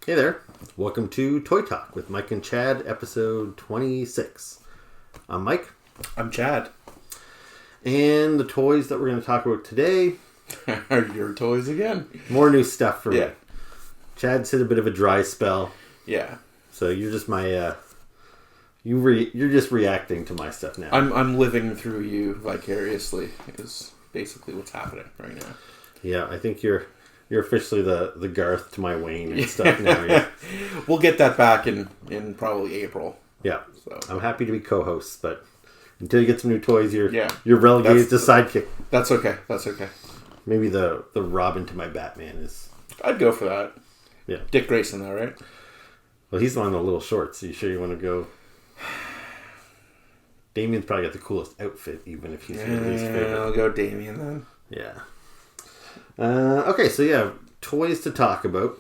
Hey there. Welcome to Toy Talk with Mike and Chad, episode 26. I'm Mike. I'm Chad. And the toys that we're going to talk about today are your toys again. More new stuff for me. Yeah. Chad's hit a bit of a dry spell. Yeah. So you're just my... you're just reacting to my stuff now. I'm living through you vicariously is basically what's happening right now. Yeah, I think you're officially the Garth to my Wayne and stuff now. Yeah. We'll get that back in probably April. Yeah. So I'm happy to be co-host, but until you get some new toys, you're relegated to sidekick. That's okay. That's okay. Maybe the Robin to my Batman is... I'd go for that. Yeah. Dick Grayson though, right? Well, he's on the little shorts. Are you sure you want to go... Damien's probably got the coolest outfit, even if he's your least favorite. I'll go Damien then. Yeah. Okay, so yeah, toys to talk about.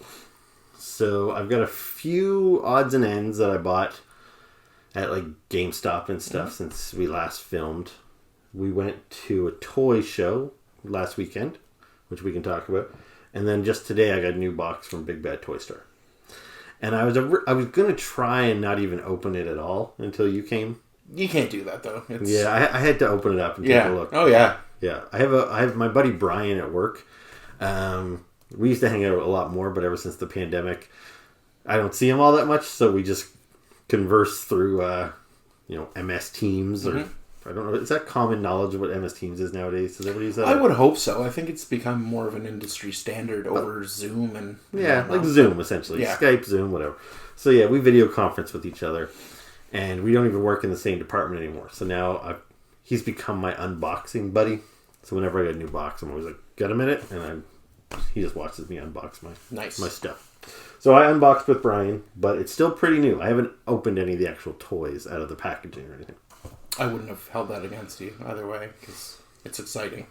So I've got a few odds and ends that I bought at like GameStop and stuff since we last filmed. We went to a toy show last weekend, which we can talk about. And then just today I got a new box from Big Bad Toy Store. And I was going to try and not even open it at all until you came. You can't do that though. Yeah, I had to open it up and take a look. Oh yeah. Yeah, I have my buddy Brian at work. We used to hang out a lot more, but ever since the pandemic, I don't see him all that much. So we just converse through, MS Teams or I don't know. Is that common knowledge of what MS Teams is nowadays? Does everybody use that? I would hope so. I think it's become more of an industry standard over Zoom and like Zoom essentially, Skype, Zoom, whatever. So yeah, we video conference with each other, and we don't even work in the same department anymore. So now he's become my unboxing buddy. So whenever I get a new box, I'm always like, "Got a minute?" And he just watches me unbox my stuff. So I unboxed with Brian, but it's still pretty new. I haven't opened any of the actual toys out of the packaging or anything. I wouldn't have held that against you either way because it's exciting.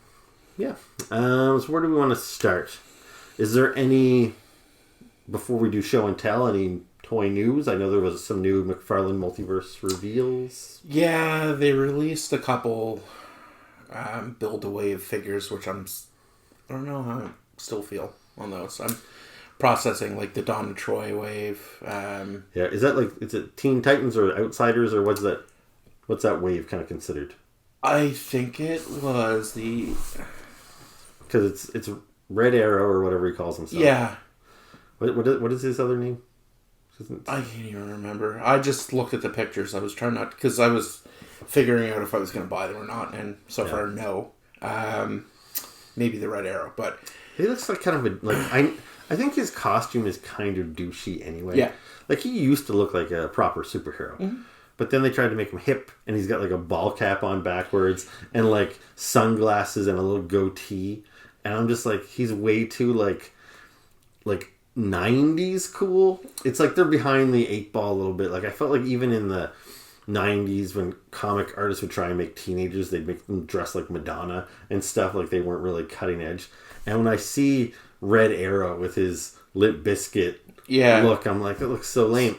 Yeah. So where do we want to start? Is there any, before we do show and tell, any toy news? I know there was some new McFarlane Multiverse reveals. Yeah, they released a couple Build-A-Wave figures, which I don't know how I still feel on those. I'm processing like the Donna Troy wave. Yeah, is it Teen Titans or Outsiders or what's that wave kind of considered? I think it was the... Because it's Red Arrow or whatever he calls himself. Yeah. What is his other name? I can't even remember. I just looked at the pictures. I was trying not... Because I was figuring out if I was going to buy them or not. And so far, no. Maybe the Red Arrow, but... He looks like kind of a... I think his costume is kind of douchey anyway. Yeah. Like, he used to look like a proper superhero. Mm-hmm. But then they tried to make him hip, and he's got like a ball cap on backwards, and like sunglasses and a little goatee. And I'm just like, he's way too like 90s cool. It's like they're behind the 8-ball a little bit. Like, I felt like even in the 90s when comic artists would try and make teenagers, they'd make them dress like Madonna and stuff, like they weren't really cutting edge. And when I see Red Arrow with his Limp Bizkit look, I'm like, it looks so lame.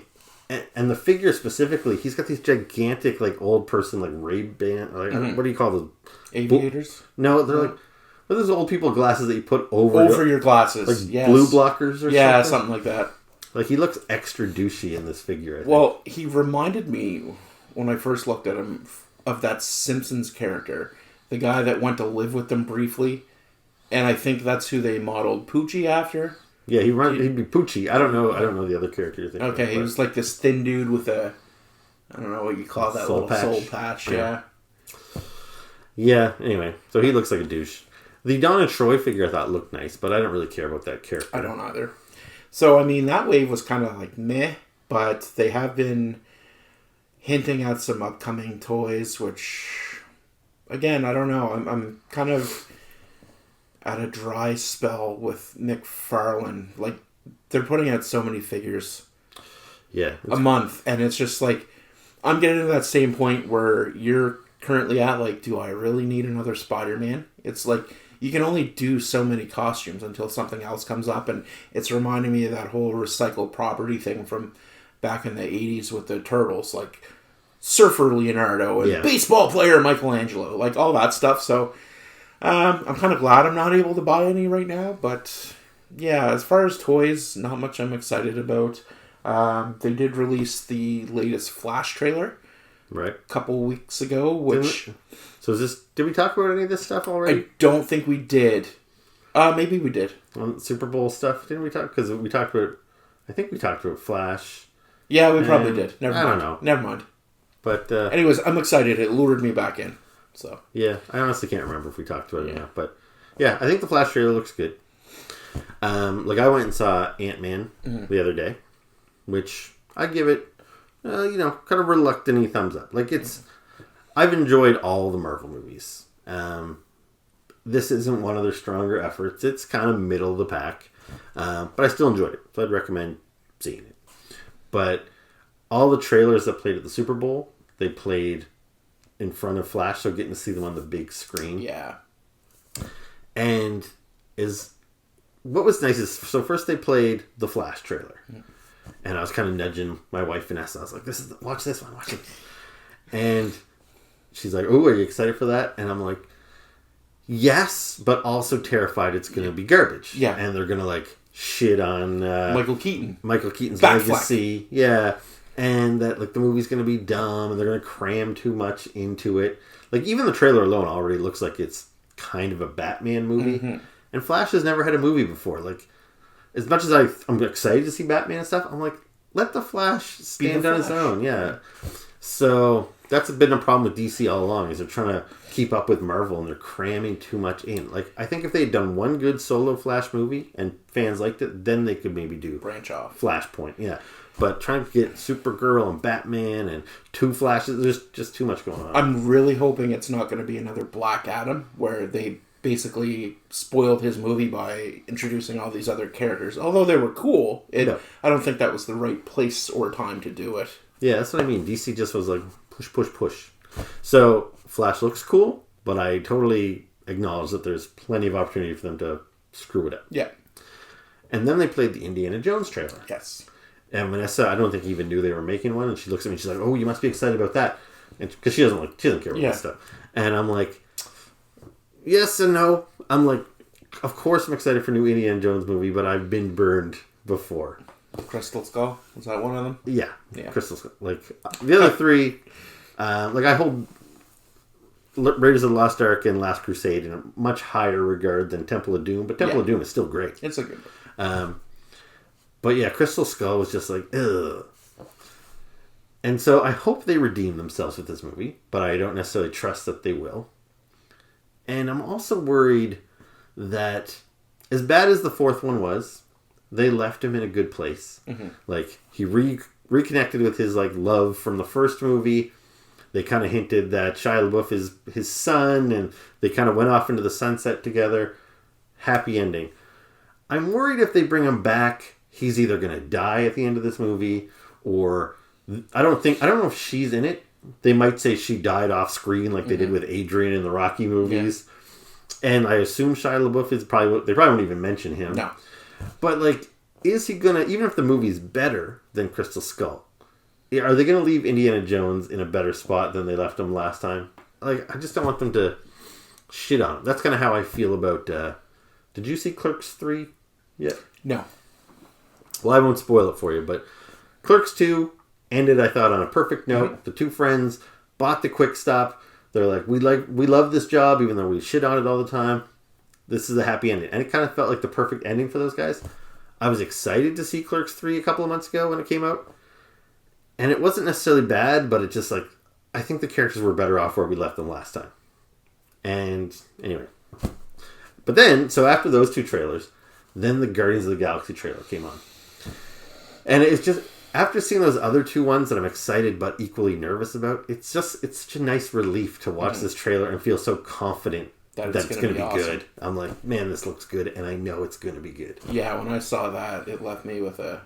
And the figure specifically, he's got these gigantic, like, old person, like, Ray-Ban, like, what do you call those? Aviators? No, they're like, what are those old people glasses that you put over your glasses? Like, blue blockers or something? Yeah, something like that. Like, he looks extra douchey in this figure, I think. Well, he reminded me, when I first looked at him, of that Simpsons character. The guy that went to live with them briefly. And I think that's who they modeled Poochie after. Yeah, he'd be Poochie. I don't know the other character you're thinking of, he was like this thin dude with a, I don't know what you call that, soul patch. Yeah. Yeah, anyway. So he looks like a douche. The Donna Troy figure I thought looked nice, but I don't really care about that character. I don't either. So, I mean, that wave was kind of like meh, but they have been hinting at some upcoming toys, which, again, I don't know. I'm kind of at a dry spell with McFarlane. Like, they're putting out so many figures a month, and it's just like, I'm getting to that same point where you're currently at, like, do I really need another Spider-Man? It's like, you can only do so many costumes until something else comes up, and it's reminding me of that whole recycled property thing from back in the 80s with the Turtles, like Surfer Leonardo and baseball player Michelangelo, like all that stuff. So I'm kind of glad I'm not able to buy any right now, but yeah, as far as toys, not much I'm excited about. They did release the latest Flash trailer Right. a couple weeks ago, which... So did we talk about any of this stuff already? I don't think we did. Maybe we did. On Super Bowl stuff? Didn't we talk? Because we talked about... I think we talked about Flash. Yeah, we probably did. I don't know. Never mind. But... anyways, I'm excited. It lured me back in. So yeah, I honestly can't remember if we talked about it or not. But yeah, I think the Flash trailer looks good. I went and saw Ant-Man the other day, which I give it, kind of reluctantly thumbs up. Like I've enjoyed all the Marvel movies. This isn't one of their stronger efforts. It's kind of middle of the pack, but I still enjoyed it, so I'd recommend seeing it. But all the trailers that played at the Super Bowl, they played in front of Flash, so getting to see them on the big screen. yeah, And what was nice is, so first they played the Flash trailer. And I was kind of nudging my wife Vanessa. I was like, watch this one, watch it. And she's like, oh, are you excited for that? And I'm like, yes, but also terrified it's going to be garbage. Yeah. And they're going to shit on Michael Keaton's legacy. Yeah. And that the movie's going to be dumb and they're going to cram too much into it. Even the trailer alone already looks like it's kind of a Batman movie. Mm-hmm. And Flash has never had a movie before. As much as I'm excited to see Batman and stuff, I'm like, let the Flash stand on his own. Yeah. So that's been a problem with DC all along, is they're trying to keep up with Marvel and they're cramming too much in. I think if they had done one good solo Flash movie and fans liked it, then they could maybe do branch off Flashpoint. Yeah. But trying to get Supergirl and Batman and two Flashes, there's just too much going on. I'm really hoping it's not going to be another Black Adam, where they basically spoiled his movie by introducing all these other characters. Although they were cool, I don't think that was the right place or time to do it. Yeah, that's what I mean. DC just was like, push, push, push. So, Flash looks cool, but I totally acknowledge that there's plenty of opportunity for them to screw it up. Yeah. And then they played the Indiana Jones trailer. Yes. And Vanessa, I don't think even knew they were making one, and she looks at me and she's like, oh, you must be excited about that. Because she doesn't care about that stuff. And I'm like, yes and no. I'm like, of course I'm excited for a new Indiana Jones movie, but I've been burned before. Crystal Skull? Was that one of them? Yeah. Crystal Skull. The other three, I hold Raiders of the Lost Ark and Last Crusade in a much higher regard than Temple of Doom, but Temple of Doom is still great. It's a good one. But yeah, Crystal Skull was just ugh. And so I hope they redeem themselves with this movie, but I don't necessarily trust that they will. And I'm also worried that, as bad as the fourth one was, they left him in a good place. Mm-hmm. He reconnected with his love from the first movie. They kind of hinted that Shia LaBeouf is his son, and they kind of went off into the sunset together. Happy ending. I'm worried if they bring him back, he's either going to die at the end of this movie, or I don't know if she's in it. They might say she died off screen like they did with Adrian in the Rocky movies. Yeah. And I assume Shia LaBeouf is they probably won't even mention him. No. But is he going to, even if the movie's better than Crystal Skull, are they going to leave Indiana Jones in a better spot than they left him last time? I just don't want them to shit on him. That's kind of how I feel about, did you see Clerks 3 yet? No. Well, I won't spoil it for you, but Clerks 2 ended, I thought, on a perfect note. Mm-hmm. The two friends bought the Quick Stop. They're like, we love this job, even though we shit on it all the time. This is a happy ending. And it kind of felt like the perfect ending for those guys. I was excited to see Clerks 3 a couple of months ago when it came out. And it wasn't necessarily bad, but it just I think the characters were better off where we left them last time. And anyway. But then, so after those two trailers, then the Guardians of the Galaxy trailer came on. And it's just, after seeing those other two ones that I'm excited but equally nervous about, it's such a nice relief to watch this trailer and feel so confident that it's going to be awesome. Good. I'm like, man, this looks good, and I know it's going to be good. Yeah, when I saw that, it left me with a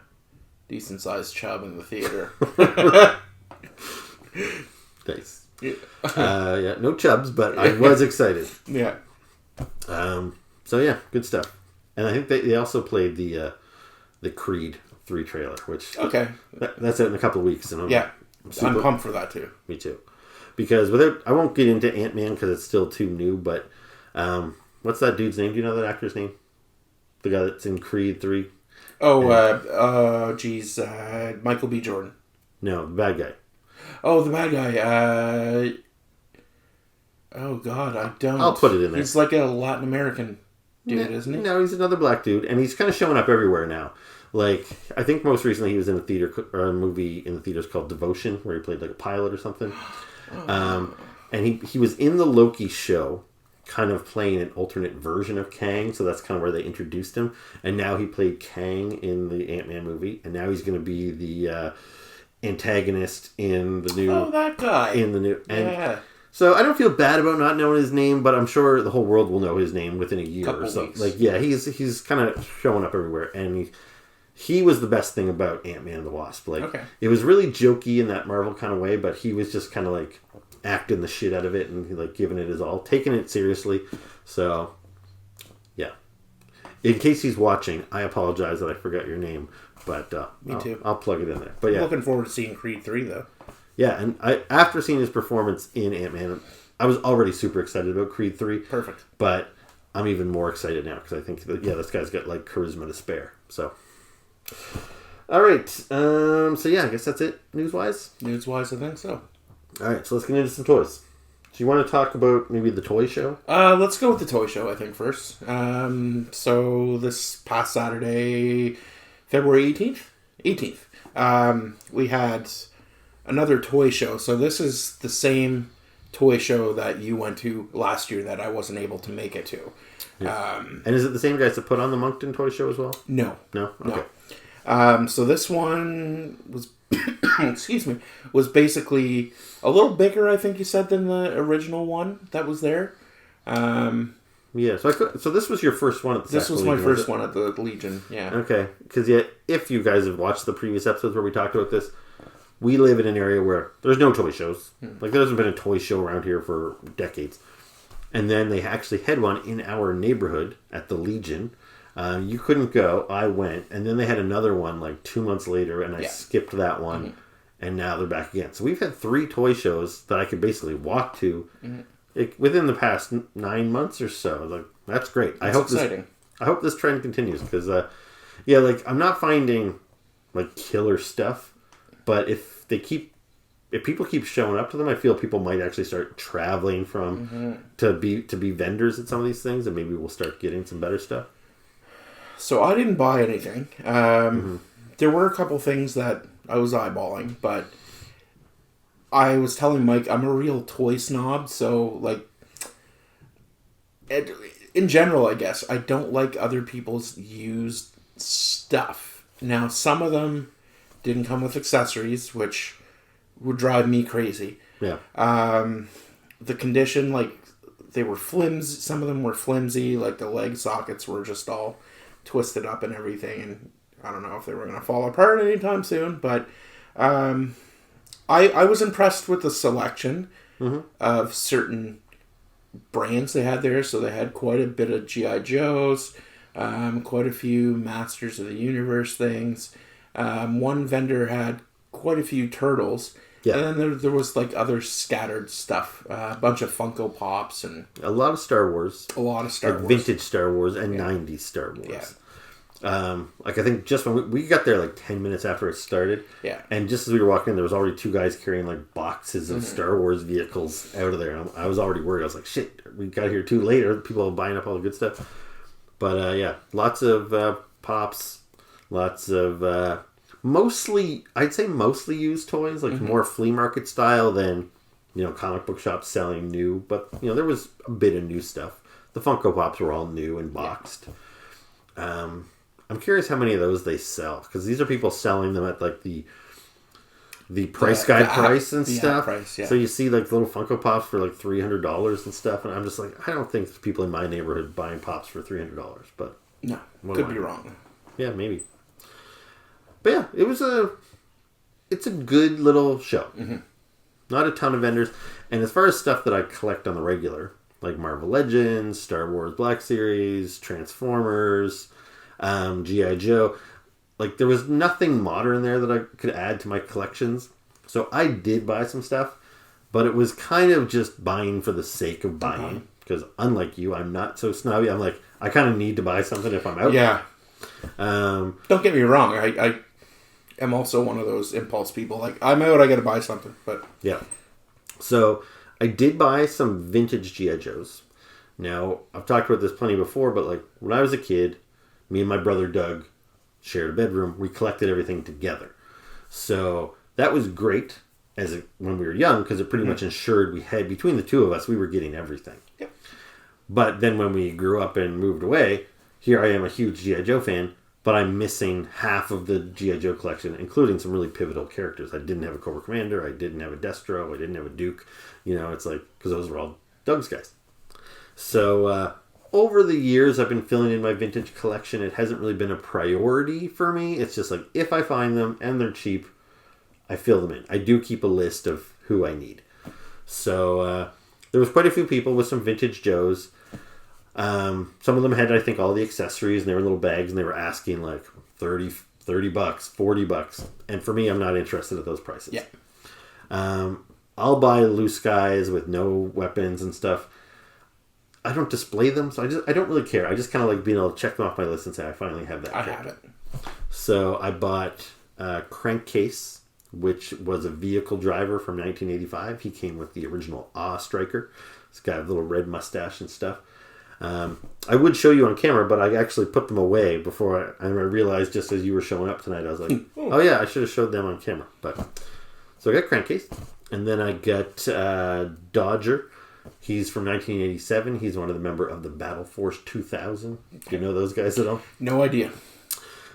decent-sized chub in the theater. Nice. Yeah, no chubs, but I was excited. Yeah. So yeah, good stuff. And I think they also played the Creed 3 trailer, which that's out in a couple of weeks, and I'm pumped for that too. Me too, because I won't get into Ant-Man because it's still too new. But what's that dude's name? Do you know that actor's name? The guy that's in Creed 3. Michael B. Jordan. No, the bad guy. Oh, the bad guy. Oh, God, I don't. I'll put it in there. He's like a Latin American dude, isn't he? No, he's another black dude, and he's kind of showing up everywhere now. Like, I think most recently he was in a movie in the theaters called Devotion, where he played like a pilot or something. And he was in the Loki show, kind of playing an alternate version of Kang, so that's kind of where they introduced him. And now he played Kang in the Ant-Man movie, and now he's going to be the antagonist in the new... Oh, that guy. In the new... And yeah. So I don't feel bad about not knowing his name, but I'm sure the whole world will know his name within a year Couple or so. weeks. Like, yeah, he's kind of showing up everywhere, and he was the best thing about Ant-Man and the Wasp. Like, okay. It was really jokey in that Marvel kind of way, but he was just kind of like acting the shit out of it and like giving it his all, taking it seriously. So, yeah. In case he's watching, I apologize that I forgot your name, but Me too. I'll plug it in there. But yeah, I'm looking forward to seeing Creed 3 though. Yeah, and after seeing his performance in Ant-Man, I was already super excited about Creed 3. Perfect. But I'm even more excited now because I think, this guy's got like charisma to spare. So, all right. So yeah, I guess that's it news-wise. News-wise, I think so. All right, so let's get into some toys. Do you want to talk about maybe the toy show? Let's go with the toy show, I think, first. So this past Saturday, February 18th, we had another toy show. So this is the same toy show that you went to last year that I wasn't able to make it to. Yeah. And is it the same guys that put on the Moncton toy show as well? No. No? Okay. No. So this one was, excuse me, was basically a little bigger, I think you said, than the original one that was there. Yeah, so this was your first one at the This was my first one at the Legion, yeah. Okay, because if you guys have watched the previous episodes where we talked about this, we live in an area where there's no toy shows. Like, there hasn't been a toy show around here for decades. And then they actually had one in our neighborhood at the Legion. You couldn't go. I went. And then they had another one like 2 months later, and I skipped that one. Mm-hmm. And now they're back again. So we've had 3 toy shows that I could basically walk to within the past 9 months or so. Like, that's great. That's exciting. I hope this trend continues because, I'm not finding like killer stuff. But if people keep showing up to them, I feel people might actually start traveling to be vendors at some of these things, and maybe we'll start getting some better stuff. So I didn't buy anything. There were a couple things that I was eyeballing, but I was telling Mike I'm a real toy snob, so like in general, I guess I don't like other people's used stuff. Now, some of them didn't come with accessories, which would drive me crazy. Yeah. The condition, like, they were flimsy. Some of them were flimsy. Like, the leg sockets were just all twisted up and everything. And I don't know if they were going to fall apart anytime soon. But I was impressed with the selection of certain brands they had there. So they had quite a bit of G.I. Joes, quite a few Masters of the Universe things. One vendor had quite a few turtles, and then there was like other scattered stuff, a bunch of Funko Pops and a lot of Star Wars, vintage Star Wars and 90s Star Wars. I think just when we got there like 10 minutes after it started, and just as we were walking in, there was already 2 guys carrying like boxes of Star Wars vehicles out of there. And I was already worried. I was like, shit, we got here too late. Are people buying up all the good stuff? But lots of pops. Lots of I'd say mostly used toys, like more flea market style than, comic book shops selling new. But, there was a bit of new stuff. The Funko Pops were all new and boxed. I'm curious how many of those they sell, because these are people selling them at like the price guide price and stuff. Price, yeah. So you see like little Funko Pops for like $300 and stuff, and I'm just like, I don't think there's people in my neighborhood buying Pops for $300. But no, could be wrong. Yeah, maybe. But yeah, it's a good little show. Not a ton of vendors. And as far as stuff that I collect on the regular, like Marvel Legends, Star Wars Black Series, Transformers, G.I. Joe, like there was nothing modern there that I could add to my collections. So I did buy some stuff, but it was kind of just buying for the sake of buying. Because because unlike you, I'm not so snobby. I'm like, I kind of need to buy something if I'm out. Yeah. Don't get me wrong. I am also one of those impulse people. Like, I'm out, I got to buy something. But yeah. So I did buy some vintage G.I. Joes. Now, I've talked about this plenty before, but like when I was a kid, me and my brother Doug shared a bedroom. We collected everything together. So that was great when we were young, because it pretty much ensured we had, between the two of us, we were getting everything. Yep. But then when we grew up and moved away, here I am, a huge G.I. Joe fan, but I'm missing half of the G.I. Joe collection, including some really pivotal characters. I didn't have a Cobra Commander, I didn't have a Destro, I didn't have a Duke. It's like, because those were all Doug's guys. So, over the years, I've been filling in my vintage collection. It hasn't really been a priority for me. It's just like, if I find them and they're cheap, I fill them in. I do keep a list of who I need. So, there was quite a few people with some vintage Joes. Some of them had, I think, all the accessories, and they were little bags, and they were asking like $30, $40. And for me, I'm not interested at those prices. yeah. I'll buy loose guys with no weapons and stuff. I don't display them, so I don't really care. I just kind of like being able to check them off my list and say I finally have that. I have it. So I bought Crankcase, which was a vehicle driver from 1985. He came with the original Awe Striker. This guy with a little red mustache and stuff. I would show you on camera, but I actually put them away before I realized, just as you were showing up tonight, I was like, oh yeah, I should have showed them on camera. So I got Crankcase, and then I got Dodger. He's from 1987. He's one of the member of the Battle Force 2000. Do you know those guys at all? No idea.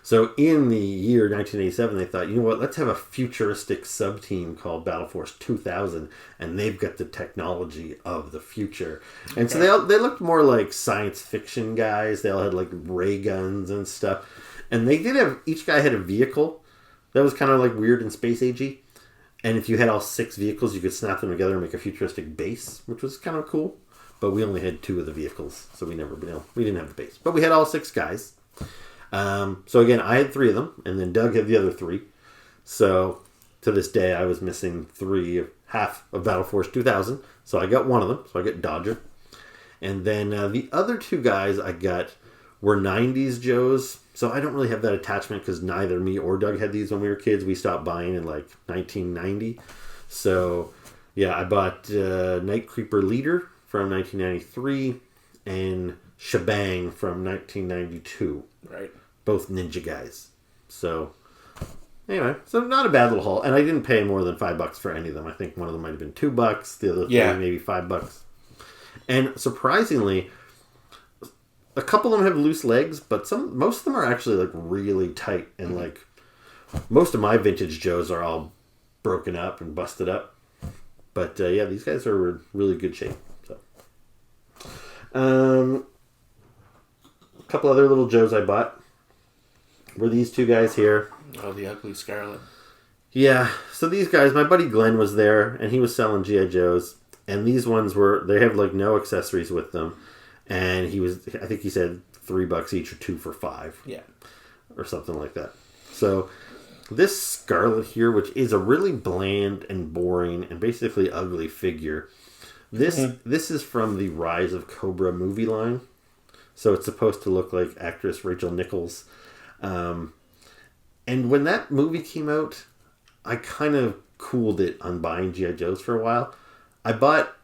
So in the year 1987, they thought, you know what, let's have a futuristic sub-team called Battle Force 2000, and they've got the technology of the future. And so they looked more like science fiction guys. They all had like ray guns and stuff. And they did have, each guy had a vehicle that was kind of like weird and space agey. And if you had all 6 vehicles, you could snap them together and make a futuristic base, which was kind of cool. But we only had 2 of the vehicles, so we didn't have the base. But we had all 6 guys. So again, I had 3 of them, and then Doug had the other 3. So to this day, I was missing half of Battle Force 2000. So I got one of them. So I got Dodger. And then the other 2 guys I got were 90s Joes. So I don't really have that attachment because neither me or Doug had these when we were kids. We stopped buying in like 1990. So yeah, I bought Night Creeper Leader from 1993 and Shebang from 1992. Right. Both ninja guys. So anyway, so not a bad little haul. And I didn't pay more than $5 for any of them. I think one of them might have been $2. The other 3 maybe $5. And surprisingly, a couple of them have loose legs, but most of them are actually like really tight, and like most of my vintage Joes are all broken up and busted up. But yeah, these guys are in really good shape. So, a couple other little Joes I bought were these 2 guys here. Oh, the Ugly Scarlet. Yeah, so these guys, my buddy Glenn was there, and he was selling G.I. Joes, and these ones they have like no accessories with them. And I think he said $3 each or 2 for $5. Yeah. Or something like that. So this Scarlet here, which is a really bland and boring and basically ugly figure, this is from the Rise of Cobra movie line. So it's supposed to look like actress Rachel Nichols. And when that movie came out, I kind of cooled it on buying G.I. Joes for a while. I bought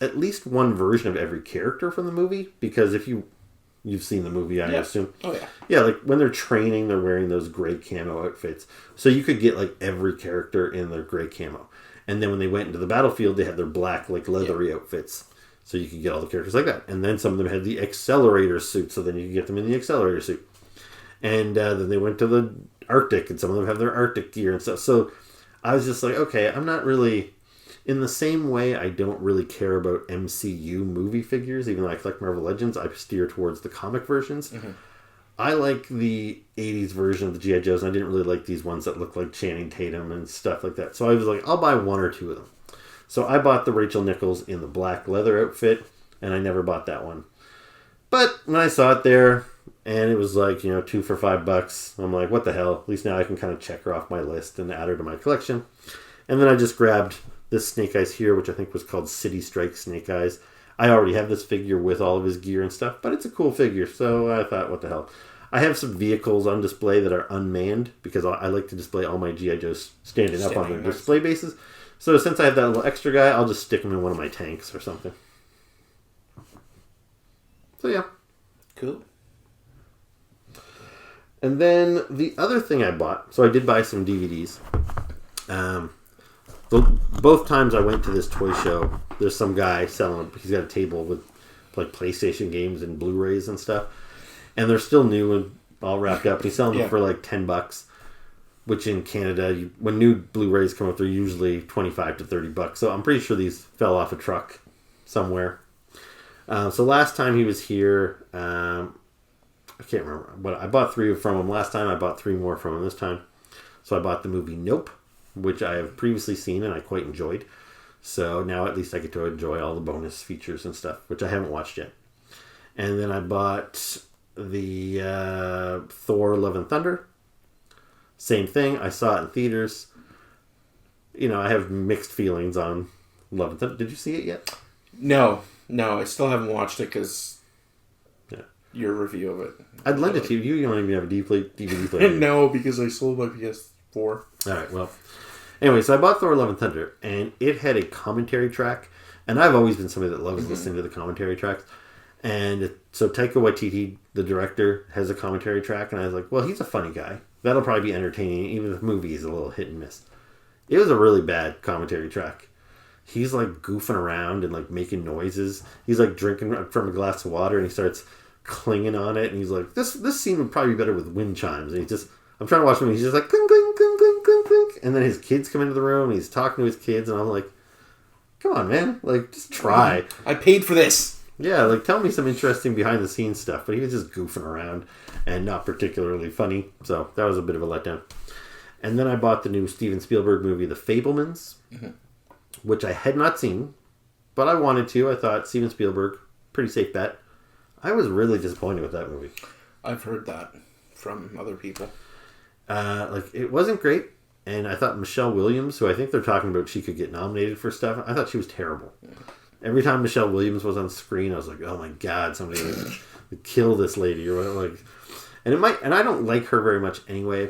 at least one version of every character from the movie, because if you've seen the movie, I assume. Oh yeah. Yeah, like when they're training, they're wearing those gray camo outfits. So you could get like every character in their gray camo. And then when they went into the battlefield, they had their black like leathery outfits. So you could get all the characters like that. And then some of them had the accelerator suit, so then you could get them in the accelerator suit. And then they went to the Arctic, and some of them have their Arctic gear and stuff. So I was just like, okay, I'm not really... In the same way, I don't really care about MCU movie figures, even though I collect Marvel Legends, I steer towards the comic versions. Mm-hmm. I like the 80s version of the G.I. Joes, and I didn't really like these ones that look like Channing Tatum and stuff like that. So I was like, I'll buy 1 or 2 of them. So I bought the Rachel Nichols in the black leather outfit, and I never bought that one. But when I saw it there, and it was like, 2 for $5, I'm like, what the hell? At least now I can kind of check her off my list and add her to my collection. And then I just grabbed this Snake Eyes here, which I think was called City Strike Snake Eyes. I already have this figure with all of his gear and stuff, but it's a cool figure, so I thought, what the hell. I have some vehicles on display that are unmanned, because I like to display all my G.I. Joes standing up on their display bases. So since I have that little extra guy, I'll just stick him in one of my tanks or something. So yeah. Cool. And then the other thing I bought, so I did buy some DVDs. Both times I went to this toy show, there's some guy selling them. He's got a table with like PlayStation games and Blu-rays and stuff. And they're still new and all wrapped up. He's selling them for like $10, which in Canada, when new Blu-rays come up, they're usually $25 to $30. So I'm pretty sure these fell off a truck somewhere. So last time he was here, I can't remember, but I bought 3 from him last time. I bought 3 more from him this time. So I bought the movie Nope, which I have previously seen and I quite enjoyed. So now at least I get to enjoy all the bonus features and stuff, which I haven't watched yet. And then I bought the Thor Love and Thunder. Same thing. I saw it in theaters. You know, I have mixed feelings on Love and Thunder. Did you see it yet? No, I still haven't watched it because your review of it. I'd lend it to you. You don't even have a DVD player. No, because I sold my PS4. All right, well. Anyway, so I bought Thor Love and Thunder, and it had a commentary track. And I've always been somebody that loves listening to the commentary tracks. And so Taika Waititi, the director, has a commentary track. And I was like, well, he's a funny guy. That'll probably be entertaining, even if the movie is a little hit and miss. It was a really bad commentary track. He's like goofing around and like making noises. He's like drinking from a glass of water, and he starts clinging on it. And he's like, this scene would probably be better with wind chimes. And I'm trying to watch him, and he's just like, clink, clink, clink, clink, clink, clink. And then his kids come into the room, and he's talking to his kids, and I'm like, come on, man. Like, just try. I paid for this. Yeah, like, tell me some interesting behind-the-scenes stuff. But he was just goofing around and not particularly funny. So that was a bit of a letdown. And then I bought the new Steven Spielberg movie, The Fabelmans, which I had not seen, but I wanted to. I thought, Steven Spielberg, pretty safe bet. I was really disappointed with that movie. I've heard that from other people. It wasn't great. And I thought Michelle Williams, who I think they're talking about she could get nominated for stuff, I thought she was terrible. Yeah. Every time Michelle Williams was on screen, I was like, oh my God, somebody would kill this lady or whatever. And I don't like her very much anyway.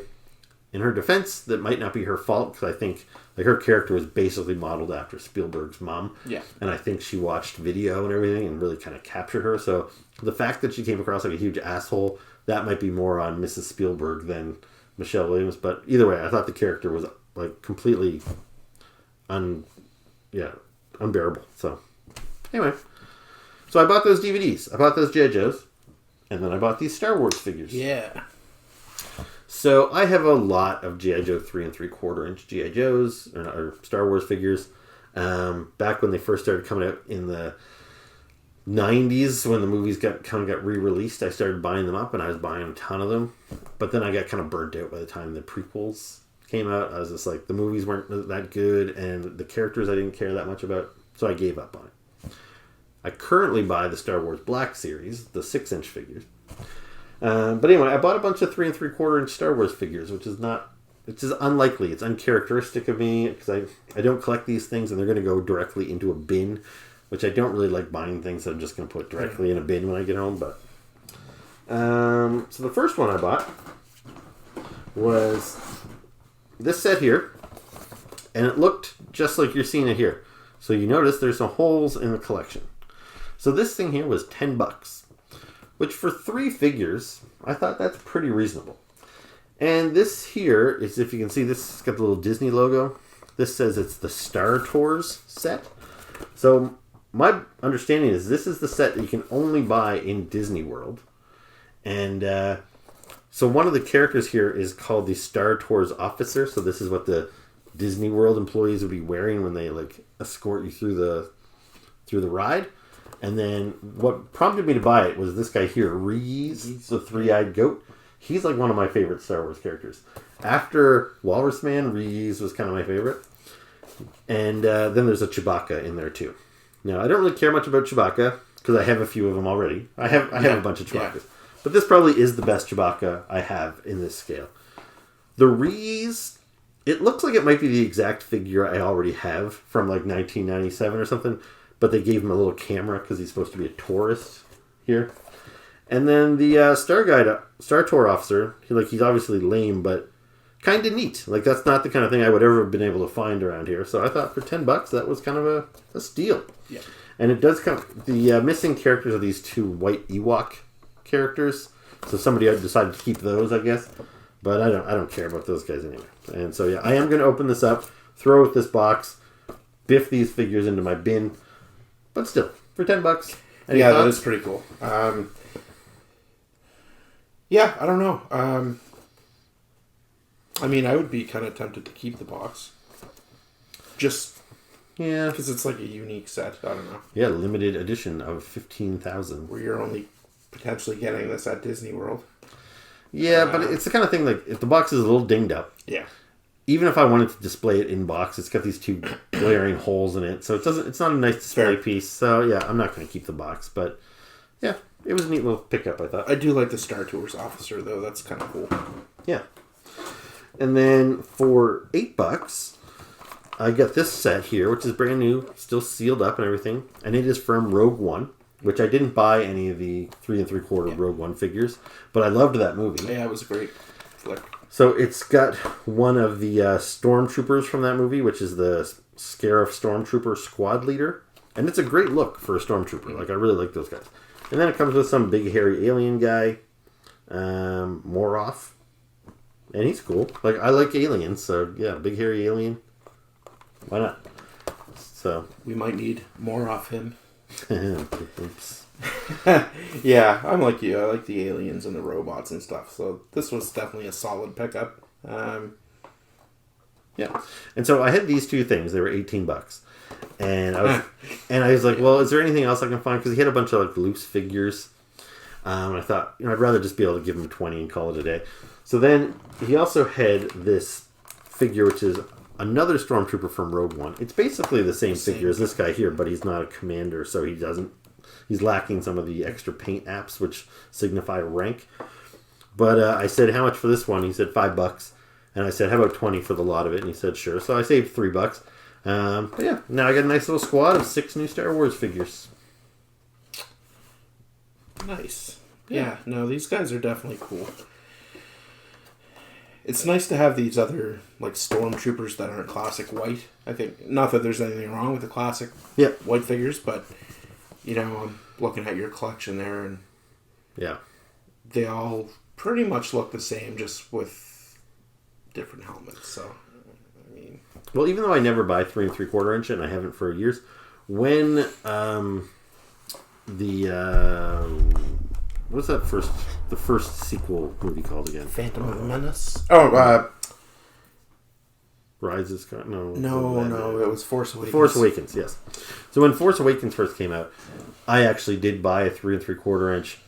In her defense, that might not be her fault, because I think her character was basically modeled after Spielberg's mom. Yeah. And I think she watched video and everything and really kind of captured her. So the fact that she came across like a huge asshole, that might be more on Mrs. Spielberg than Michelle Williams. But either way, I thought the character was like completely unbearable. So anyway, so I bought those DVDs. I bought those G.I. Joes. And then I bought these Star Wars figures. Yeah. So I have a lot of G.I. Joe 3 3/4 inch G.I. Joes, or Star Wars figures. Back when they first started coming out in the 90s, when the movies got re-released, I started buying them up, and I was buying a ton of them. But then I got kind of burnt out by the time the prequels came out. I was just like, the movies weren't that good, and the characters I didn't care that much about, so I gave up on it. I currently buy the Star Wars Black Series, the 6-inch figures. But anyway, I bought a bunch of 3 3/4 inch Star Wars figures, which is unlikely. It's uncharacteristic of me, because I don't collect these things, and they're going to go directly into a bin, which I don't really like buying things that I'm just going to put directly in a bin when I get home. But so the first one I bought was this set here, and it looked just like you're seeing it here. So you notice there's some holes in the collection. So this thing here was $10, which for 3 figures, I thought that's pretty reasonable. And this here is, if you can see, this has got the little Disney logo. This says it's the Star Tours set. So my understanding is this is the set that you can only buy in Disney World. And so one of the characters here is called the Star Tours officer. So this is what the Disney World employees would be wearing when they escort you through the ride. And then what prompted me to buy it was this guy here, Reese, the 3-eyed goat. He's like one of my favorite Star Wars characters. After Walrus Man, Reese was kind of my favorite. And then there's a Chewbacca in there too. Now, I don't really care much about Chewbacca, because I have a few of them already. I have a bunch of Chewbaccas. Yeah. But this probably is the best Chewbacca I have in this scale. The Reese, it looks like it might be the exact figure I already have from 1997 or something. but they gave him a little camera because he's supposed to be a tourist here. And then the Star Tour officer, he's obviously lame, but kind of neat. Like, that's not the kind of thing I would ever have been able to find around here. So I thought for $10 that was kind of a steal. Yeah. And it does come. The missing characters are these 2 white Ewok characters. So somebody decided to keep those, I guess. But I don't care about those guys anyway. And so yeah, I am going to open this up, throw it with this box, biff these figures into my bin. But still, for $10. Yeah, that is pretty cool. Yeah, I don't know. I mean, I would be kind of tempted to keep the box. Just because it's like a unique set. I don't know. Yeah, limited edition of 15,000. Where you're only potentially getting this at Disney World. Yeah, but it's the kind of thing, like, if the box is a little dinged up. Yeah. Even if I wanted to display it in box, it's got these 2 glaring holes in it. So it's not a nice display piece. So yeah, I'm not going to keep the box. But yeah, it was a neat little pickup, I thought. I do like the Star Tours officer, though. That's kind of cool. Yeah. And then for $8, I got this set here, which is brand new, still sealed up and everything. And it is from Rogue One, which I didn't buy any of the 3 3/4 Rogue One figures, but I loved that movie. Yeah, it was a great flick. So it's got one of the stormtroopers from that movie, which is the Scarif Stormtrooper squad leader. And it's a great look for a stormtrooper. Like, I really like those guys. And then it comes with some big hairy alien guy, Moroff. And he's cool. Like, I like aliens, so yeah, big hairy alien. Why not? So we might need more of him. Oops. Yeah, I'm like you. I like the aliens and the robots and stuff. So this was definitely a solid pickup. Yeah, and so I had these 2 things. They were $18, and I was like, well, is there anything else I can find? Because he had a bunch of like loose figures. I thought, I'd rather just be able to give him 20 and call it a day. So then he also had this figure, which is another stormtrooper from Rogue One. It's basically the same figure as this guy here, but he's not a commander, so he's lacking some of the extra paint apps, which signify rank. But I said, how much for this one? He said $5. And I said, how about 20 for the lot of it? And he said, sure. So I saved $3. But yeah, now I got a nice little squad of 6 new Star Wars figures. Nice. Yeah, no, these guys are definitely cool. It's nice to have these other, like, stormtroopers that aren't classic white. I think, not that there's anything wrong with the classic white figures, but, I'm looking at your collection there, and they all pretty much look the same, just with different helmets. So, I mean, well, even though I never buy 3 3/4 inch, and I haven't for years, when what's that the first sequel movie called again? Phantom of the Menace. Oh, Rises. No, it was Force Awakens. Force Awakens, yes. So when Force Awakens first came out, I actually did buy a 3 3/4 inch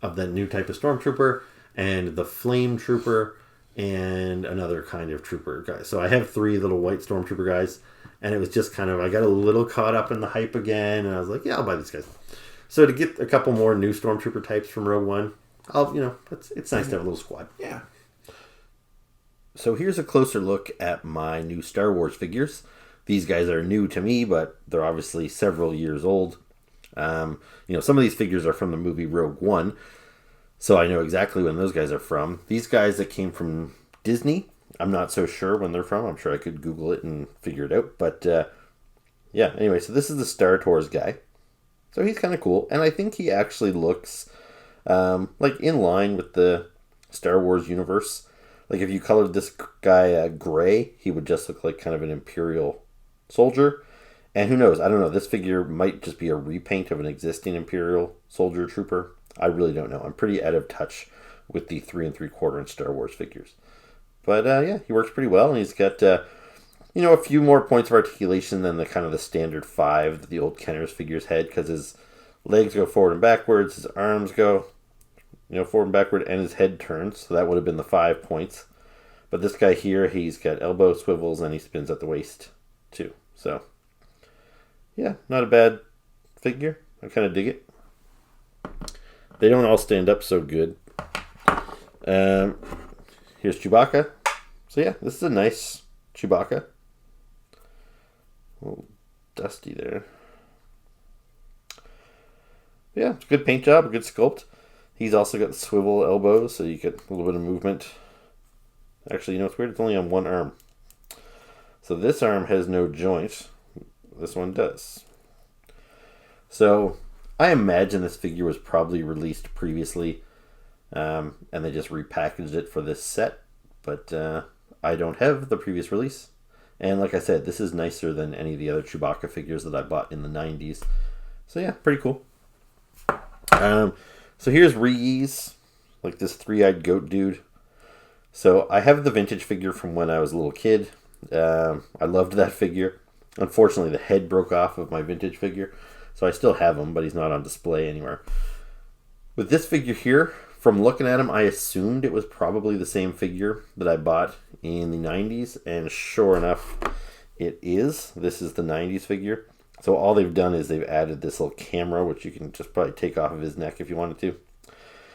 of that new type of stormtrooper and the flame trooper and another kind of trooper guy. So I have 3 little white stormtrooper guys, and it was just kind of, I got a little caught up in the hype again, and I was like, yeah, I'll buy these guys. So to get a couple more new stormtrooper types from Rogue One, it's nice to have a little squad. Yeah. So here's a closer look at my new Star Wars figures. These guys are new to me, but they're obviously several years old. Some of these figures are from the movie Rogue One, so I know exactly when those guys are from. These guys that came from Disney, I'm not so sure when they're from. I'm sure I could Google it and figure it out. But anyway, so this is the Star Tours guy. So he's kind of cool, and I think he actually looks like in line with the Star Wars universe. Like if you colored this guy gray, he would just look like kind of an Imperial soldier. And who knows? I don't know. This figure might just be a repaint of an existing Imperial soldier trooper. I really don't know. I'm pretty out of touch with the 3 3/4 inch Star Wars figures. But he works pretty well, and he's got a few more points of articulation than the standard 5 that the old Kenner's figures had, because his legs go forward and backwards, his arms go forward and backward, and his head turns. So that would have been the 5 points. But this guy here, he's got elbow swivels, and he spins at the waist too. So yeah, not a bad figure. I kind of dig it. They don't all stand up so good. Here's Chewbacca. So yeah, this is a nice Chewbacca. A little dusty there. Yeah, it's a good paint job, a good sculpt. He's also got swivel elbows, so you get a little bit of movement. Actually, you know, it's weird. It's only on one arm. So this arm has no joint. This one does. So I imagine this figure was probably released previously, and they just repackaged it for this set. But I don't have the previous release. And like I said, this is nicer than any of the other Chewbacca figures that I bought in the 90s. So yeah, pretty cool. So here's Reese, like this three-eyed goat dude. So I have the vintage figure from when I was a little kid. I loved that figure. Unfortunately, the head broke off of my vintage figure. So I still have him, but he's not on display anywhere. With this figure here, from looking at him, I assumed it was probably the same figure that I bought in the 90s. And sure enough, it is. This is the 90s figure. So all they've done is they've added this little camera, which you can just probably take off of his neck if you wanted to.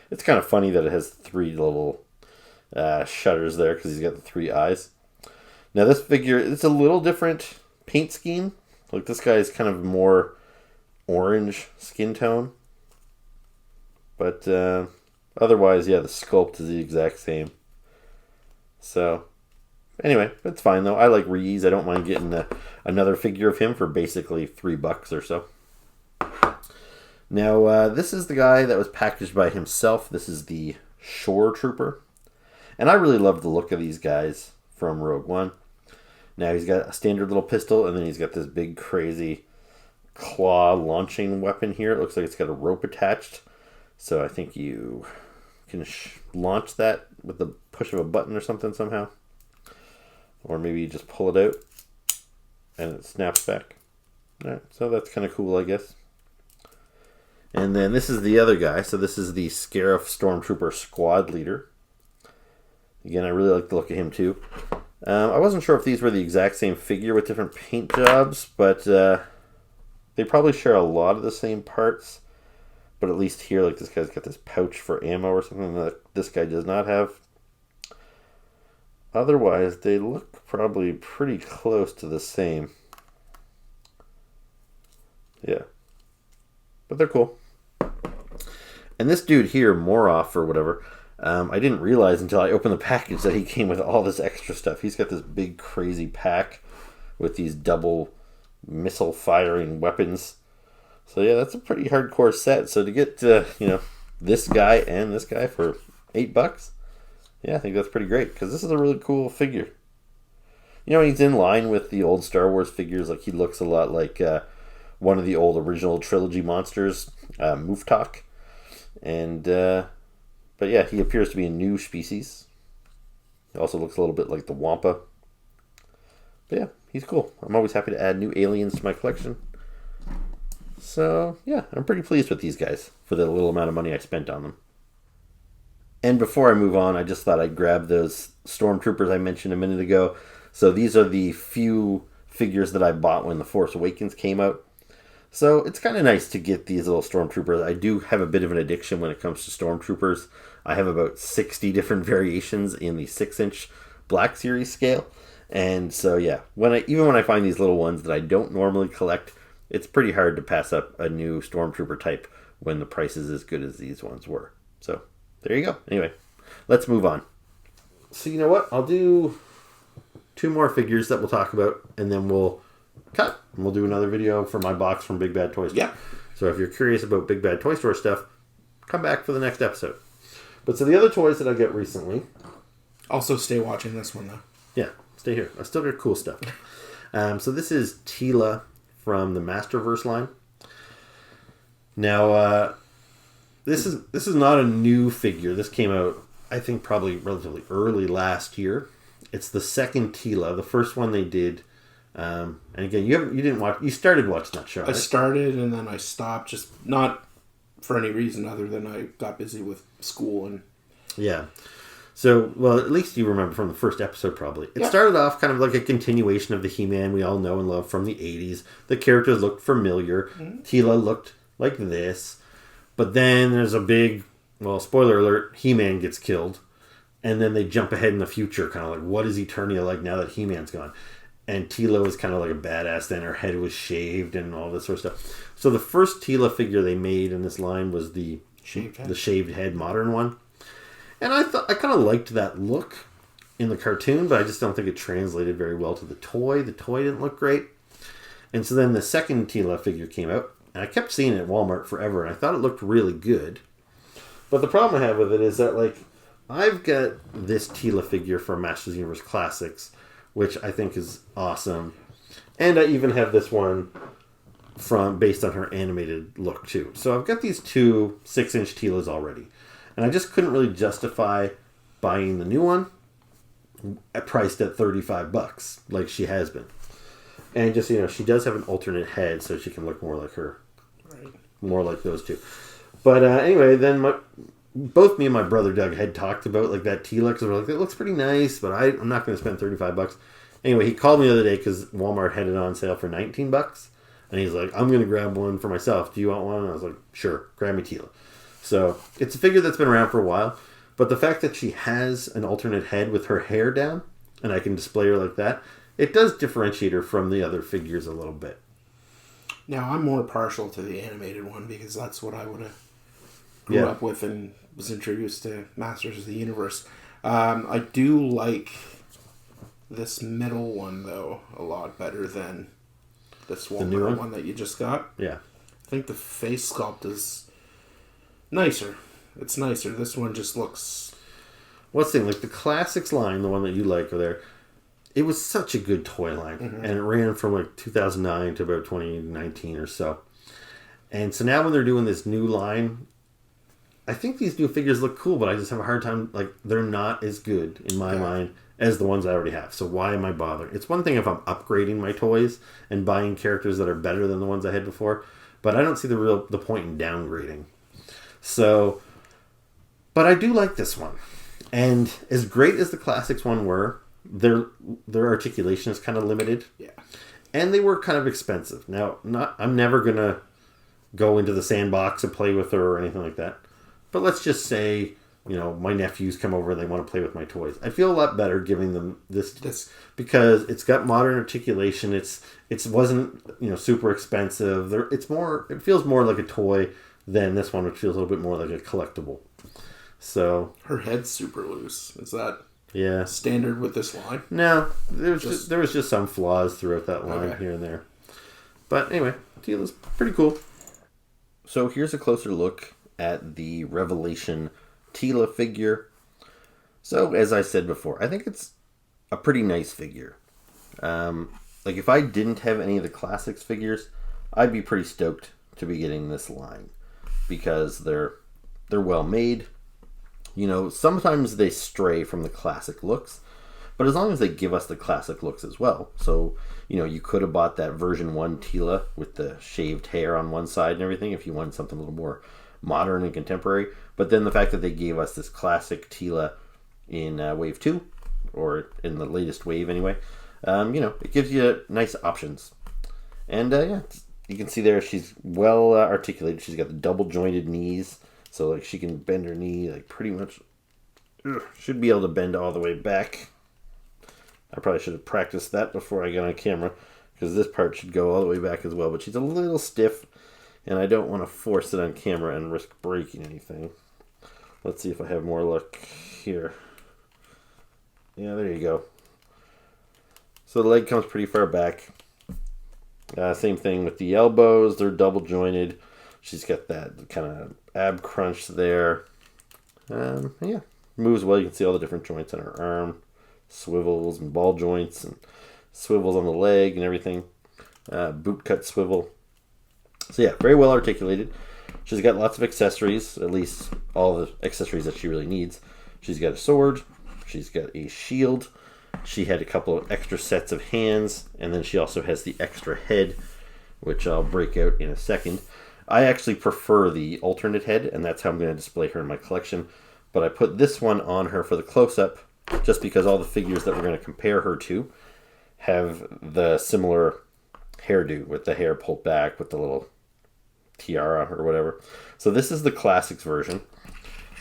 It's kind of funny that it has three little shutters there because he's got the three eyes. Now this figure, it's a little different paint scheme. Like this guy is kind of more orange skin tone. But otherwise, yeah, the sculpt is the exact same. So anyway, it's fine though. I like Reese. I don't mind getting another figure of him for basically $3 or so. Now, this is the guy that was packaged by himself. This is the Shore Trooper. And I really love the look of these guys from Rogue One. Now, he's got a standard little pistol, and then he's got this big, crazy claw launching weapon here. It looks like it's got a rope attached. So I think you can launch that with the push of a button or something somehow. Or maybe you just pull it out and it snaps back. Alright, so that's kind of cool, I guess. And then this is the other guy. So this is the Scarif Stormtrooper Squad Leader. Again, I really like the look of him too. I wasn't sure if these were the exact same figure with different paint jobs, but they probably share a lot of the same parts. But at least here, like this guy's got this pouch for ammo or something that this guy does not have. Otherwise, they look probably pretty close to the same. Yeah. But they're cool. And this dude here, Moroff or whatever, I didn't realize until I opened the package that he came with all this extra stuff. He's got this big crazy pack with these double missile firing weapons. So yeah, that's a pretty hardcore set. So to get this guy and this guy for $8, yeah, I think that's pretty great because this is a really cool figure. You know, he's in line with the old Star Wars figures. Like he looks a lot like one of the old original trilogy monsters, Muftak. And but yeah, he appears to be a new species. He also looks a little bit like the Wampa. But yeah, he's cool. I'm always happy to add new aliens to my collection. So yeah, I'm pretty pleased with these guys for the little amount of money I spent on them. And before I move on, I just thought I'd grab those Stormtroopers I mentioned a minute ago. So these are the few figures that I bought when The Force Awakens came out. So it's kind of nice to get these little Stormtroopers. I do have a bit of an addiction when it comes to Stormtroopers. I have about 60 different variations in the 6-inch Black Series scale. And so yeah, even when I find these little ones that I don't normally collect, it's pretty hard to pass up a new Stormtrooper type when the price is as good as these ones were. So there you go. Anyway, let's move on. So you know what? I'll do 2 more figures that we'll talk about, and then we'll cut. And we'll do another video for my box from Big Bad Toy Store. Yeah. So if you're curious about Big Bad Toy Store stuff, come back for the next episode. But so the other toys that I got recently... Also stay watching this one, though. Yeah, stay here. I still got cool stuff. So this is Teela from the Masterverse line. Now, this is not a new figure. This came out, I think, probably relatively early last year. It's the second Teela. The first one they did... and again, you didn't watch. You started watching that show. Right? I started and then I stopped, just not for any reason other than I got busy with school and. Yeah. So, well, at least you remember from the first episode, probably. It started off kind of like a continuation of the He-Man we all know and love from the 80s. The characters looked familiar. Mm-hmm. Teela looked like this. But then there's a big, well, spoiler alert, He-Man gets killed. And then they jump ahead in the future, kind of like, what is Eternia like now that He-Man's gone? And Teela was kind of like a badass then. Her head was shaved and all this sort of stuff. So the first Teela figure they made in this line was the shaved head modern one. And I kind of liked that look in the cartoon, but I just don't think it translated very well to the toy. The toy didn't look great. And so then the second Teela figure came out, and I kept seeing it at Walmart forever, and I thought it looked really good. But the problem I have with it is that, like, I've got this Teela figure from Masters of the Universe Classics, which I think is awesome. And I even have this one based on her animated look, too. So I've got these two 6-inch Teelas already. And I just couldn't really justify buying the new one priced at $35, like she has been. And just, she does have an alternate head, so she can look more like her. Right. More like those two. But anyway, then both me and my brother Doug had talked about like that Teela, because we're like, it looks pretty nice, but I'm not going to spend $35. Anyway, he called me the other day because Walmart had it on sale for $19. And he's like, I'm going to grab one for myself. Do you want one? And I was like, sure, grab me Teela. So it's a figure that's been around for a while. But the fact that she has an alternate head with her hair down, and I can display her like that, it does differentiate her from the other figures a little bit. Now, I'm more partial to the animated one because that's what I would have grew up with and was introduced to Masters of the Universe. I do like this middle one, though, a lot better than this one that you just got. Yeah. I think the face sculpt is nicer. It's nicer. This one just looks... What's the thing? Like the Classics line, the one that you like over there, it was such a good toy line. Mm-hmm. And it ran from like 2009 to about 2019 or so. And so now when they're doing this new line, I think these new figures look cool, but I just have a hard time, like, they're not as good in my mind as the ones I already have. So why am I bothering? It's one thing if I'm upgrading my toys and buying characters that are better than the ones I had before, but I don't see the point in downgrading. So, but I do like this one. And as great as the Classics one were, their articulation is kind of limited. Yeah. And they were kind of expensive. Now, I'm never going to go into the sandbox and play with her or anything like that. But let's just say, my nephews come over and they want to play with my toys. I feel a lot better giving them this because it's got modern articulation. It wasn't, super expensive. It feels more like a toy than this one, which feels a little bit more like a collectible. So her head's super loose. Is that standard with this line? No, there was just some flaws throughout that line here and there. But anyway, Teela's pretty cool. So here's a closer look at the Revelation Teela figure. So as I said before, I think it's a pretty nice figure. Like if I didn't have any of the Classics figures, I'd be pretty stoked to be getting this line because they're well made. Sometimes they stray from the classic looks, but as long as they give us the classic looks as well. So, you could have bought that version 1 Teela with the shaved hair on one side and everything if you wanted something a little more modern and contemporary. But then the fact that they gave us this classic Teela in Wave 2, or in the latest wave anyway, it gives you nice options. And you can see there she's well articulated. She's got the double jointed knees. So, like, she can bend her knee, like, pretty much. Should be able to bend all the way back. I probably should have practiced that before I got on camera, because this part should go all the way back as well. But she's a little stiff, and I don't want to force it on camera and risk breaking anything. Let's see if I have more luck here. Yeah, there you go. So the leg comes pretty far back. Same thing with the elbows. They're double jointed. She's got that kind of ab crunch there. Moves well. You can see all the different joints on her arm. Swivels and ball joints and swivels on the leg and everything. Boot cut swivel. So yeah, very well articulated. She's got lots of accessories, at least all the accessories that she really needs. She's got a sword. She's got a shield. She had a couple of extra sets of hands. And then she also has the extra head, which I'll break out in a second. I actually prefer the alternate head, and that's how I'm going to display her in my collection. But I put this one on her for the close-up just because all the figures that we're going to compare her to have the similar hairdo with the hair pulled back with the little tiara or whatever. So this is the Classics version.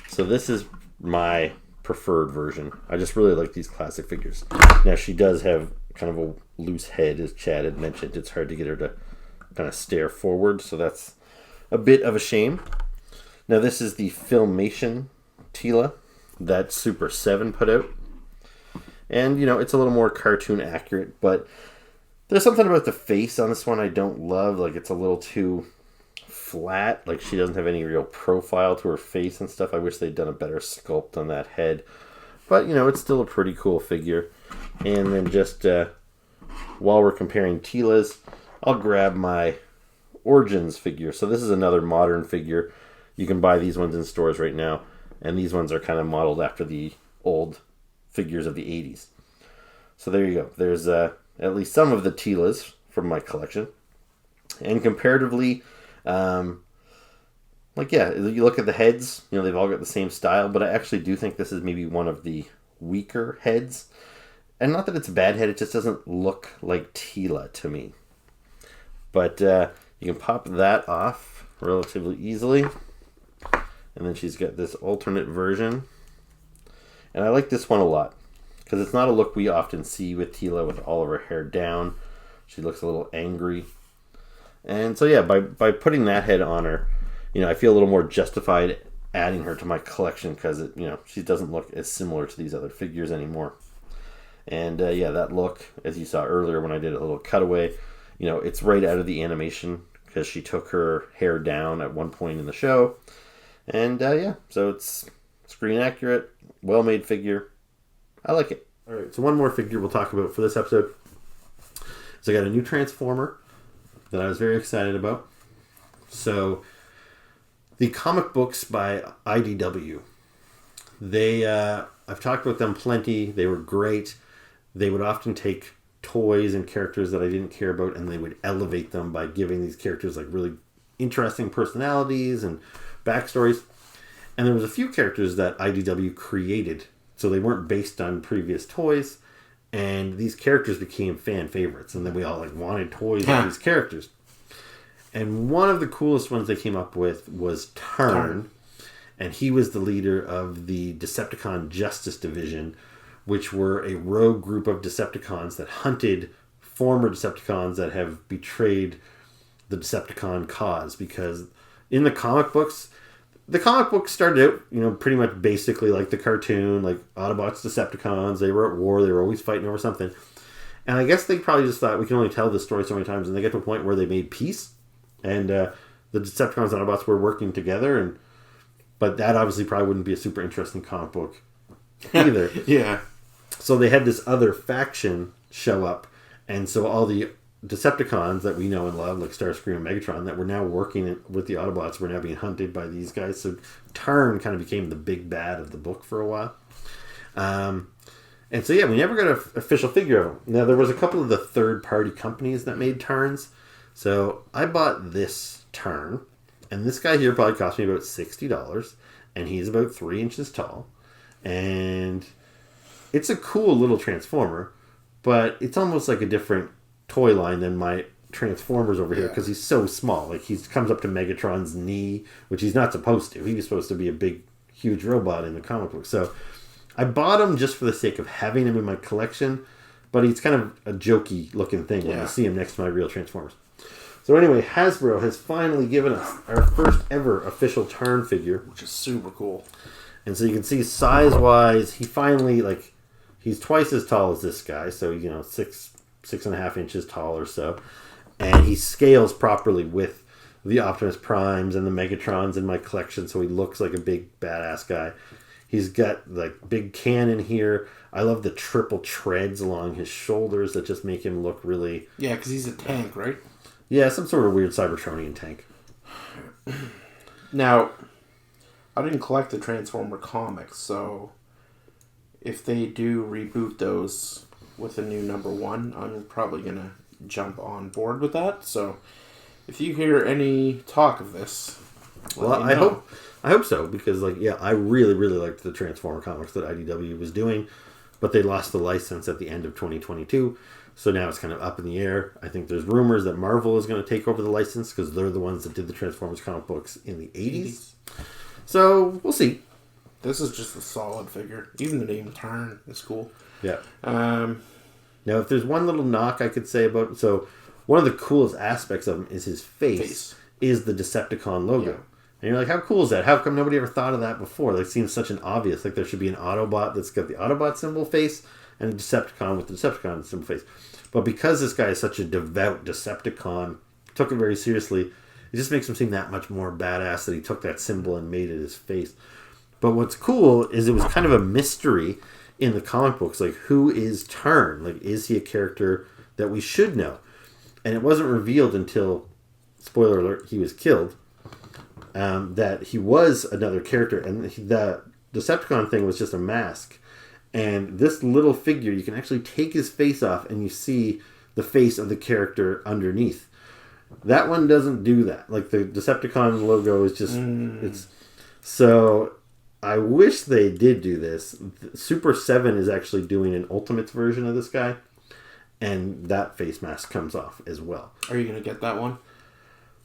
So this is my preferred version. I just really like these classic figures. Now she does have, kind of a loose head, as Chad had mentioned. It's hard to get her to kind of stare forward, so that's a bit of a shame. Now this is the Filmation Teela that Super 7 put out. And, you know, it's a little more cartoon accurate, but there's something about the face on this one I don't love. Like, it's a little too flat. Like, she doesn't have any real profile to her face and stuff. I wish they'd done a better sculpt on that head. But, you know, it's still a pretty cool figure. And then just, while we're comparing Teela's, I'll grab my Origins figure. So this is another modern figure. You can buy these ones in stores right now. And these ones are kind of modeled after the old figures of the 80s. So there you go. There's at least some of the Teelas from my collection. And comparatively, you look at the heads, you know, they've all got the same style, but I actually do think this is maybe one of the weaker heads. And not that it's a bad head, it just doesn't look like Teela to me. But you can pop that off relatively easily. And then she's got this alternate version. And I like this one a lot. Because it's not a look we often see with Teela with all of her hair down. She looks a little angry. And so yeah, by putting that head on her, you know, I feel a little more justified adding her to my collection. Because, you know, she doesn't look as similar to these other figures anymore. And yeah, that look, as you saw earlier when I did a little cutaway, you know, it's right out of the animation. Because she took her hair down at one point in the show. And yeah, so it's screen accurate, well-made figure. I like it. All right, so one more figure we'll talk about for this episode. So I got a new Transformer that I was very excited about. So the comic books by IDW, I've talked about them plenty. They were great. They would often take toys and characters that I didn't care about, and they would elevate them by giving these characters like really interesting personalities and backstories. And there was a few characters that IDW created, so they weren't based on previous toys, and these characters became fan favorites, and then we all like wanted toys of these characters. And one of the coolest ones they came up with was Tarn, and he was the leader of the Decepticon Justice Division, which were a rogue group of Decepticons that hunted former Decepticons that have betrayed the Decepticon cause. Because in the comic books started out, you know, pretty much basically like the cartoon, like Autobots, Decepticons. They were at war. They were always fighting over something. And I guess they probably just thought, we can only tell this story so many times. And they get to a point where they made peace. And the Decepticons and Autobots were working together. But that obviously probably wouldn't be a super interesting comic book either. Yeah. So they had this other faction show up. And so all the Decepticons that we know and love, like Starscream and Megatron, that were now working with the Autobots, were now being hunted by these guys. So Tarn kind of became the big bad of the book for a while. And so yeah, we never got an official figure of him. Now there was a couple of the third-party companies that made Tarns. So I bought this Tarn, and this guy here probably cost me about $60, and he's about 3 inches tall. And it's a cool little Transformer, but it's almost like a different toy line than my Transformers over here, because he's so small. Like, he comes up to Megatron's knee, which he's not supposed to. He was supposed to be a big, huge robot in the comic book. So I bought him just for the sake of having him in my collection, but he's kind of a jokey looking thing when you see him next to my real Transformers. So anyway, Hasbro has finally given us our first ever official Tarn figure, which is super cool. And so you can see size-wise, he finally, like, he's twice as tall as this guy, so, you know, 6.5 inches tall or so. And he scales properly with the Optimus Primes and the Megatrons in my collection, so he looks like a big, badass guy. He's got, like, big cannon here. I love the triple treads along his shoulders that just make him look really... Yeah, because he's a tank, right? Yeah, some sort of weird Cybertronian tank. Now, I didn't collect the Transformer comics, so if they do reboot those with a new #1, I'm probably going to jump on board with that. So if you hear any talk of this, well, I hope so, because, like, yeah, I really, really liked the Transformer comics that IDW was doing, but they lost the license at the end of 2022, so now it's kind of up in the air. I think there's rumors that Marvel is going to take over the license, because they're the ones that did the Transformers comic books in the 80s. So we'll see. This is just a solid figure. Even the name Tarn is cool. Yeah. Now, if there's one little knock I could say about... So, one of the coolest aspects of him is his face. Is the Decepticon logo. Yeah. And you're like, how cool is that? How come nobody ever thought of that before? That seems such an obvious. Like, there should be an Autobot that's got the Autobot symbol face and a Decepticon with the Decepticon symbol face. But because this guy is such a devout Decepticon, took it very seriously, it just makes him seem that much more badass that he took that symbol and made it his face. But what's cool is it was kind of a mystery in the comic books. Like, who is Tarn? Like, is he a character that we should know? And it wasn't revealed until, spoiler alert, he was killed, that he was another character. And the Decepticon thing was just a mask. And this little figure, you can actually take his face off and you see the face of the character underneath. That one doesn't do that. Like, the Decepticon logo is just... It's so, I wish they did do this. Super 7 is actually doing an Ultimates version of this guy. And that face mask comes off as well. Are you going to get that one?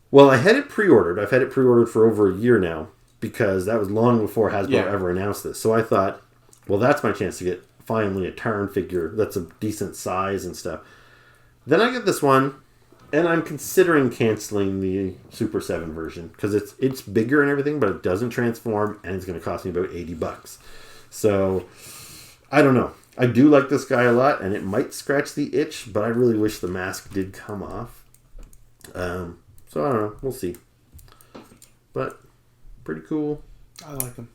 Well, I had it pre-ordered. I've had it pre-ordered for over a year now. Because that was long before Hasbro ever announced this. So I thought, well, that's my chance to get finally a Tarn figure that's a decent size and stuff. Then I get this one. And I'm considering canceling the Super 7 version because it's bigger and everything, but it doesn't transform, and it's going to cost me about $80. So, I don't know. I do like this guy a lot, and it might scratch the itch, but I really wish the mask did come off. So, I don't know. We'll see. But, pretty cool. I like him.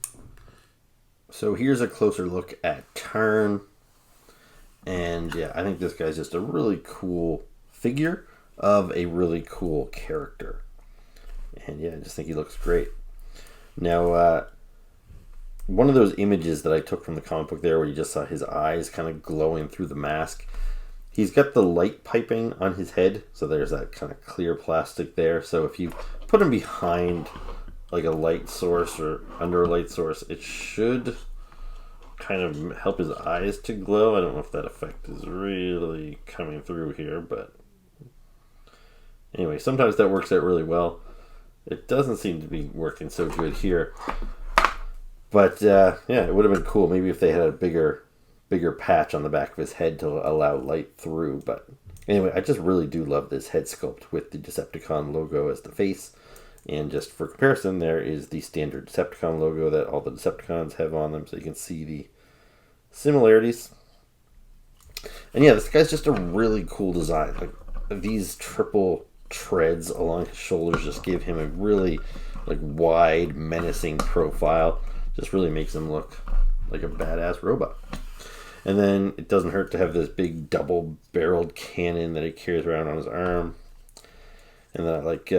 So, here's a closer look at Tarn. And, yeah, I think this guy's just a really cool figure of a really cool character. And yeah, I just think he looks great. Now, one of those images that I took from the comic book there where you just saw his eyes kind of glowing through the mask, he's got the light piping on his head, so there's that kind of clear plastic there. So if you put him behind like a light source or under a light source, it should kind of help his eyes to glow. I don't know if that effect is really coming through here, but anyway, sometimes that works out really well. It doesn't seem to be working so good here. But, yeah, it would have been cool. Maybe if they had a bigger patch on the back of his head to allow light through. But anyway, I just really do love this head sculpt with the Decepticon logo as the face. And just for comparison, there is the standard Decepticon logo that all the Decepticons have on them. So you can see the similarities. And yeah, this guy's just a really cool design. Like, these triple treads along his shoulders just give him a really wide, menacing profile. Just really makes him look like a badass robot. And then it doesn't hurt to have this big double-barreled cannon that he carries around on his arm. And then I like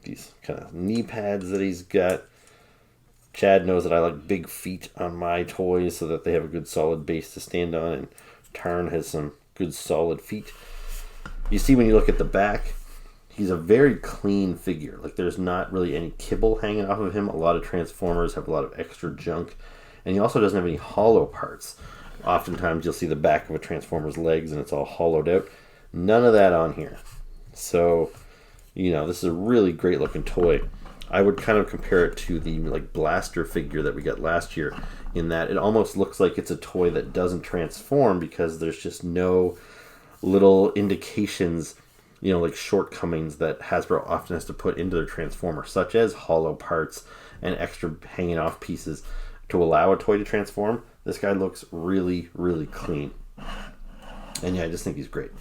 these kind of knee pads that he's got. Chad knows that I like big feet on my toys so that they have a good solid base to stand on. And Tarn has some good solid feet. You see when you look at the back, he's a very clean figure. Like, there's not really any kibble hanging off of him. A lot of Transformers have a lot of extra junk. And he also doesn't have any hollow parts. Oftentimes you'll see the back of a Transformer's legs and it's all hollowed out. None of that on here. So, this is a really great looking toy. I would kind of compare it to the blaster figure that we got last year, in that it almost looks like it's a toy that doesn't transform because there's just no little indications, shortcomings that Hasbro often has to put into their Transformer, such as hollow parts and extra hanging off pieces to allow a toy to transform. This guy looks really, really clean. And yeah, I just think he's great.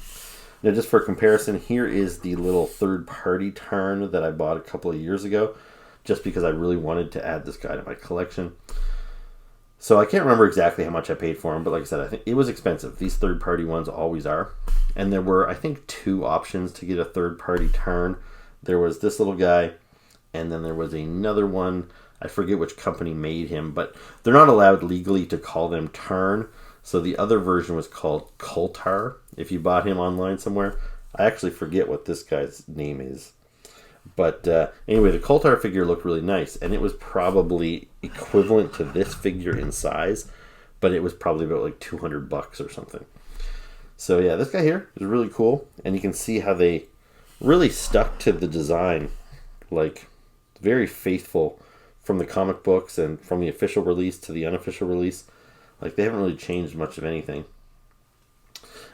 Now, just for comparison, here is the little third-party Tarn that I bought a couple of years ago, just because I really wanted to add this guy to my collection. So I can't remember exactly how much I paid for him, but like I said, I think it was expensive. These third-party ones always are. And there were, I think, 2 options to get a third-party Tarn. There was this little guy, and then there was another one. I forget which company made him, but they're not allowed legally to call them Tarn. So the other version was called Koltar, if you bought him online somewhere. I actually forget what this guy's name is. But anyway, the Koltar figure looked really nice, and it was probably equivalent to this figure in size, but it was probably about $200 or something. So yeah, this guy here is really cool, and you can see how they really stuck to the design, very faithful from the comic books and from the official release to the unofficial release. They haven't really changed much of anything.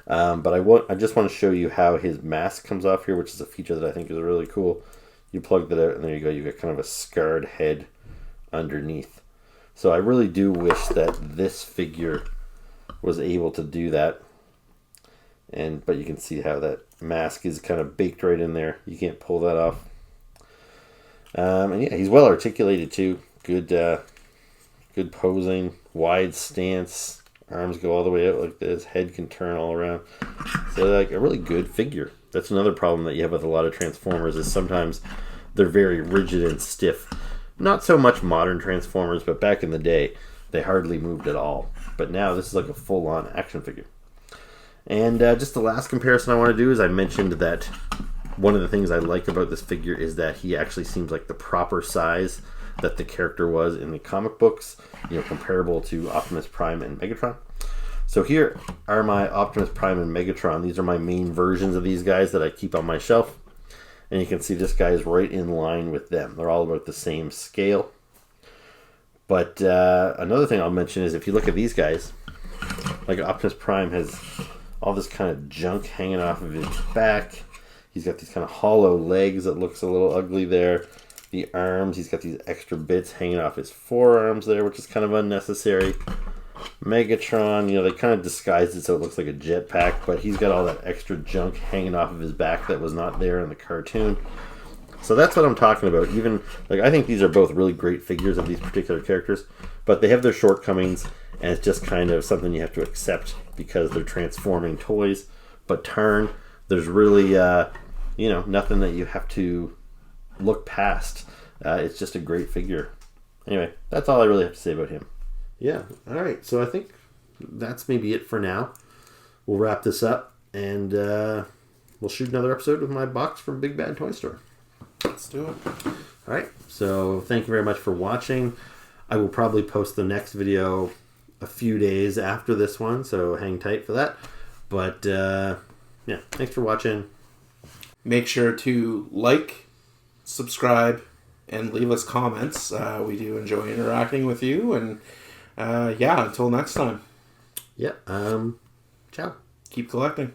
But I just want to show you how his mask comes off here, which is a feature that I think is really cool. You plug that out, and there you go. You get kind of a scarred head underneath. So I really do wish that this figure was able to do that. But you can see how that mask is kind of baked right in there. You can't pull that off. And yeah, he's well articulated too. Good posing, wide stance. Arms go all the way out like this. Head can turn all around. So like a really good figure. That's another problem that you have with a lot of Transformers is sometimes they're very rigid and stiff. Not so much modern Transformers, but back in the day, they hardly moved at all. But now this is like a full-on action figure. And just the last comparison I want to do is I mentioned that one of the things I like about this figure is that he actually seems like the proper size that the character was in the comic books, comparable to Optimus Prime and Megatron. So here are my Optimus Prime and Megatron. These are my main versions of these guys that I keep on my shelf. And you can see this guy is right in line with them. They're all about the same scale. But another thing I'll mention is if you look at these guys, like Optimus Prime has all this kind of junk hanging off of his back. He's got these kind of hollow legs that looks a little ugly there. The arms, he's got these extra bits hanging off his forearms there, which is kind of unnecessary. Megatron, they kind of disguised it so it looks like a jetpack, but he's got all that extra junk hanging off of his back that was not there in the cartoon. So that's what I'm talking about. Even I think these are both really great figures of these particular characters, but they have their shortcomings, and it's just kind of something you have to accept because they're transforming toys. But Tarn, there's really nothing that you have to look past. It's just a great figure. Anyway, that's all I really have to say about him. Yeah. All right. So I think that's maybe it for now. We'll wrap this up, and we'll shoot another episode with my box from Big Bad Toy Store. Let's do it. All right. So thank you very much for watching. I will probably post the next video a few days after this one, so hang tight for that. But yeah, thanks for watching. Make sure to like, subscribe, and leave us comments. We do enjoy interacting with you, and until next time. Yeah. Ciao. Keep collecting.